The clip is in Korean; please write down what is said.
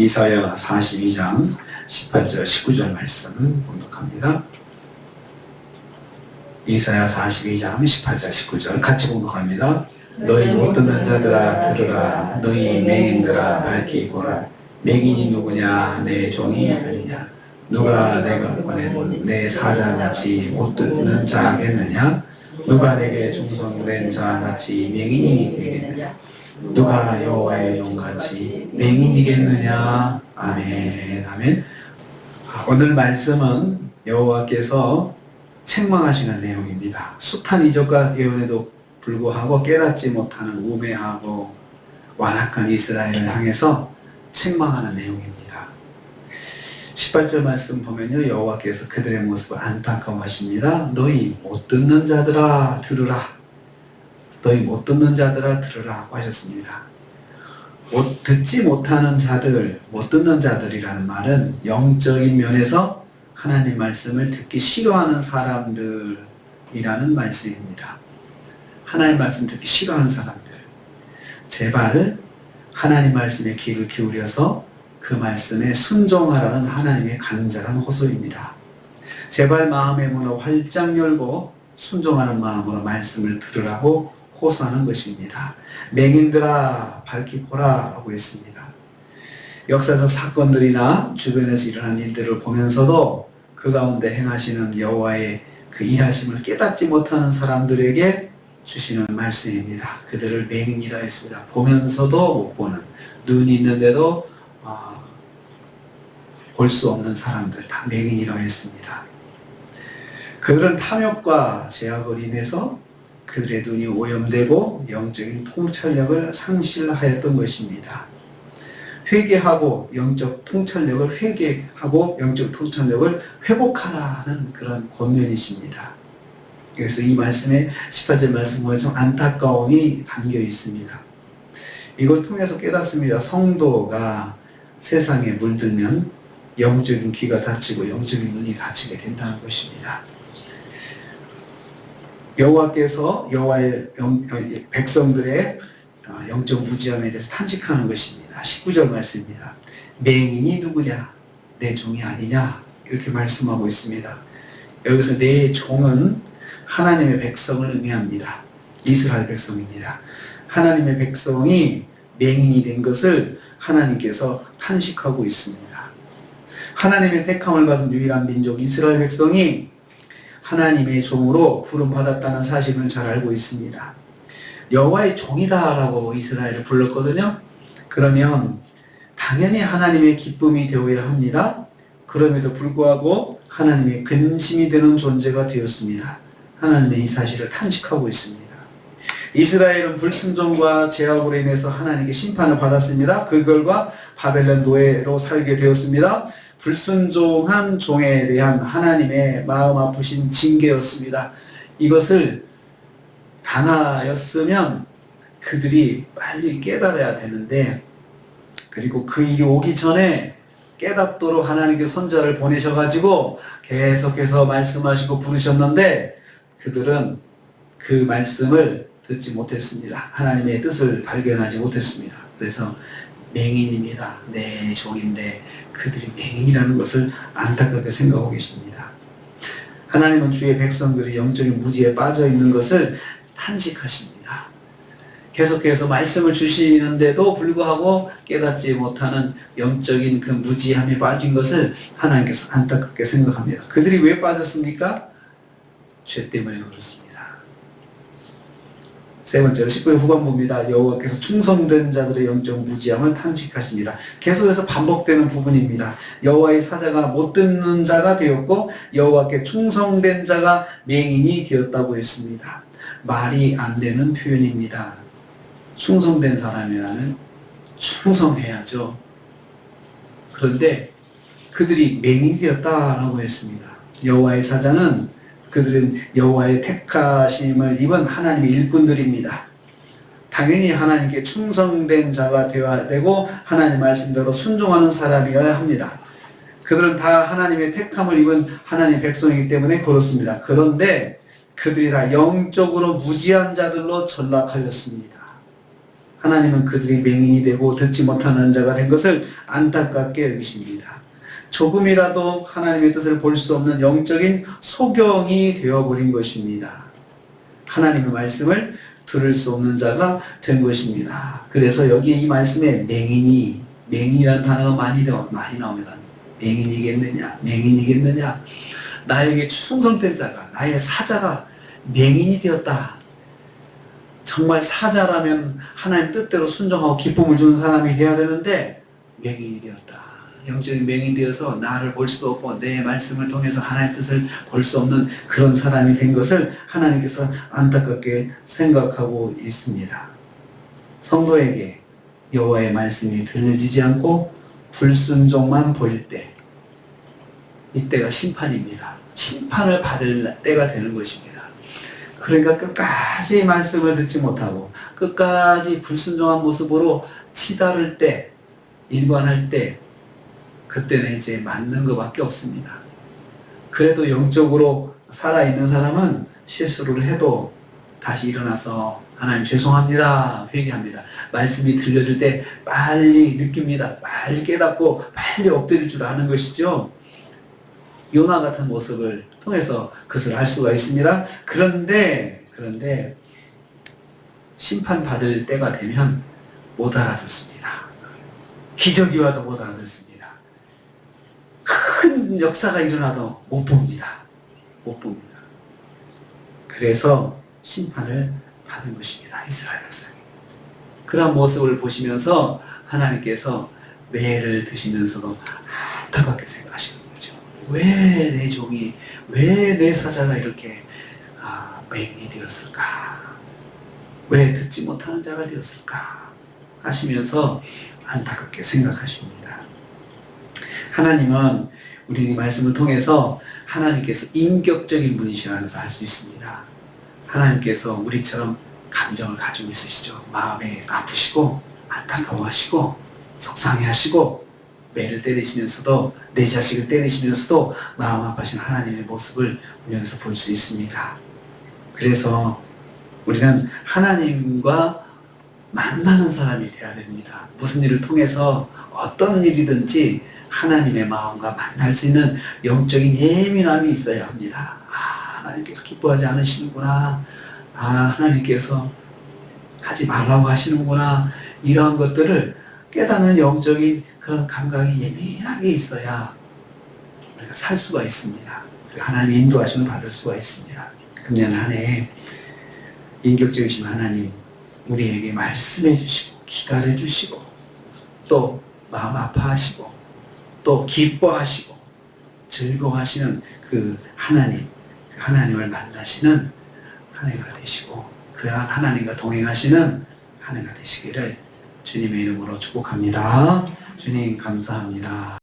이사야 42장 18절 19절 말씀 봉독합니다. 이사야 42장 18절 19절 같이 봉독합니다. 너희 못 듣는 자들아 들으라. 너희 맹인들아 밝히 보라. 맹인이 누구냐? 내 종이 아니냐? 누가 내가 보낸 내 사자같이 못 듣는 자겠느냐? 누가 내게 충성된 자같이 맹인이 되겠느냐? 누가 여호와의 종같이 맹인이겠느냐? 아멘. 아멘. 오늘 말씀은 여호와께서 책망하시는 내용입니다. 숱한 이적과 예언에도 불구하고 깨닫지 못하는 우매하고 완악한 이스라엘을 향해서 책망하는 내용입니다. 18절 말씀 보면요, 여호와께서 그들의 모습을 안타까워하십니다. 너희 못 듣는 자들아 들으라. 너희 못 듣는 자들아 들으라 하셨습니다. 듣지 못하는 자들, 못 듣는 자들이라는 말은 영적인 면에서 하나님 말씀을 듣기 싫어하는 사람들이라는 말씀입니다. 하나님 말씀 듣기 싫어하는 사람들. 제발 하나님 말씀에 귀를 기울여서 그 말씀에 순종하라는 하나님의 간절한 호소입니다. 제발 마음의 문을 활짝 열고 순종하는 마음으로 말씀을 들으라고 호소하는 것입니다. 맹인들아 밝히 보라 하고 있습니다. 역사적 사건들이나 주변에서 일어난 일들을 보면서도 그 가운데 행하시는 여호와의 그 일하심을 깨닫지 못하는 사람들에게 주시는 말씀입니다. 그들을 맹인이라 했습니다. 보면서도 못 보는, 눈이 있는데도 볼 수 없는 사람들, 다 맹인이라고 했습니다. 그들은 탐욕과 제약으로 인해서 그들의 눈이 오염되고 영적인 통찰력을 상실하였던 것입니다. 회개하고 영적 통찰력을 회개하고 영적 통찰력을 회복하라는 그런 권면이십니다. 그래서 이 말씀에 18절 말씀 보면 좀 안타까움이 담겨 있습니다. 이걸 통해서 깨닫습니다. 성도가 세상에 물들면 영적인 귀가 닫히고 영적인 눈이 닫히게 된다는 것입니다. 여호와께서 여호와의 백성들의 영적 무지함에 대해서 탄식하는 것입니다. 19절 말씀입니다. 맹인이 누구냐? 내 종이 아니냐? 이렇게 말씀하고 있습니다. 여기서 내 종은 하나님의 백성을 의미합니다. 이스라엘 백성입니다. 하나님의 백성이 맹인이 된 것을 하나님께서 탄식하고 있습니다. 하나님의 택함을 받은 유일한 민족 이스라엘 백성이 하나님의 종으로 부름받았다는 사실을 잘 알고 있습니다. 여호와의 종이다라고 이스라엘을 불렀거든요. 그러면 당연히 하나님의 기쁨이 되어야 합니다. 그럼에도 불구하고 하나님의 근심이 되는 존재가 되었습니다. 하나님의 이 사실을 탄식하고 있습니다. 이스라엘은 불순종과 제약으로 인해서 하나님께 심판을 받았습니다. 그 결과 바벨론 노예로 살게 되었습니다. 불순종한 종에 대한 하나님의 마음 아프신 징계였습니다. 이것을 당하였으면 그들이 빨리 깨달아야 되는데, 그리고 그 일이 오기 전에 깨닫도록 하나님께 선자를 보내셔가지고 계속해서 말씀하시고 부르셨는데 그들은 그 말씀을 듣지 못했습니다. 하나님의 뜻을 발견하지 못했습니다. 그래서 맹인입니다. 내 종인데 그들이 맹인이라는 것을 안타깝게 생각하고 계십니다. 하나님은 주의 백성들이 영적인 무지에 빠져 있는 것을 탄식하십니다. 계속해서 말씀을 주시는데도 불구하고 깨닫지 못하는 영적인 그 무지함에 빠진 것을 하나님께서 안타깝게 생각합니다. 그들이 왜 빠졌습니까? 죄 때문에 그렇습니다. 세 번째로 19절 후반부입니다. 여호와께서 충성된 자들의 영적 무지함을 탄식하십니다. 계속해서 반복되는 부분입니다. 여호와의 사자가 못 듣는 자가 되었고 여호와께 충성된 자가 맹인이 되었다고 했습니다. 말이 안 되는 표현입니다. 충성된 사람이라면 충성해야죠. 그런데 그들이 맹인이 되었다라고 했습니다. 여호와의 사자는 그들은 여호와의 택하심을 입은 하나님의 일꾼들입니다. 당연히 하나님께 충성된 자가 되어야 되고 하나님 말씀대로 순종하는 사람이어야 합니다. 그들은 다 하나님의 택함을 입은 하나님의 백성이기 때문에 그렇습니다. 그런데 그들이 다 영적으로 무지한 자들로 전락하였습니다. 하나님은 그들이 맹인이 되고 듣지 못하는 자가 된 것을 안타깝게 여기십니다. 조금이라도 하나님의 뜻을 볼 수 없는 영적인 소경이 되어버린 것입니다. 하나님의 말씀을 들을 수 없는 자가 된 것입니다. 그래서 여기 이 말씀에 맹인이라는 단어가 많이 나옵니다. 맹인이겠느냐? 나에게 충성된 자가, 나의 사자가 맹인이 되었다. 정말 사자라면 하나님 뜻대로 순종하고 기쁨을 주는 사람이 되어야 되는데 맹인이 되었다. 영적인 맹인이 되어서 나를 볼 수도 없고 내 말씀을 통해서 하나님 뜻을 볼 수 없는 그런 사람이 된 것을 하나님께서 안타깝게 생각하고 있습니다. 성도에게 여호와의 말씀이 들려지지 않고 불순종만 보일 때, 이때가 심판입니다. 심판을 받을 때가 되는 것입니다. 그러니까 끝까지 말씀을 듣지 못하고 끝까지 불순종한 모습으로 치달을 때, 일관할 때, 그때는 이제 맞는 것밖에 없습니다. 그래도 영적으로 살아있는 사람은 실수를 해도 다시 일어나서 하나님 죄송합니다 회개합니다. 말씀이 들려질 때 빨리 느낍니다. 빨리 깨닫고 빨리 엎드릴 줄 아는 것이죠. 요나 같은 모습을 통해서 그것을 알 수가 있습니다. 그런데 심판받을 때가 되면 못 알아듣습니다. 기적이 와도 못 알아듣습니다. 큰 역사가 일어나도 못 봅니다. 그래서 심판을 받은 것입니다. 이스라엘 백성이. 그런 모습을 보시면서 하나님께서 매를 드시면서도 안타깝게 생각하시는 거죠. 왜 내 종이, 왜 내 사자가 이렇게 맹인이 되었을까? 왜 듣지 못하는 자가 되었을까? 하시면서 안타깝게 생각하십니다. 하나님은 우리 말씀을 통해서 하나님께서 인격적인 분이시라는 것을 알 수 있습니다. 하나님께서 우리처럼 감정을 가지고 있으시죠. 마음에 아프시고 안타까워하시고 속상해하시고 매를 때리시면서도 내 자식을 때리시면서도 마음 아파하신 하나님의 모습을 우리에서 볼 수 있습니다. 그래서 우리는 하나님과 만나는 사람이 되어야 됩니다. 무슨 일을 통해서 어떤 일이든지 하나님의 마음과 만날 수 있는 영적인 예민함이 있어야 합니다. 하나님께서 기뻐하지 않으시는구나. 하나님께서 하지 말라고 하시는구나. 이러한 것들을 깨닫는 영적인 그런 감각이 예민하게 있어야 우리가 살 수가 있습니다. 하나님의 인도하심을 받을 수가 있습니다. 금년 한 해 인격적이신 하나님 우리에게 말씀해 주시고 기다려 주시고 또 마음 아파하시고 또 기뻐하시고 즐거워하시는 그 하나님을 만나시는 한 해가 되시고 그러한 하나님과 동행하시는 한 해가 되시기를 주님의 이름으로 축복합니다. 주님 감사합니다.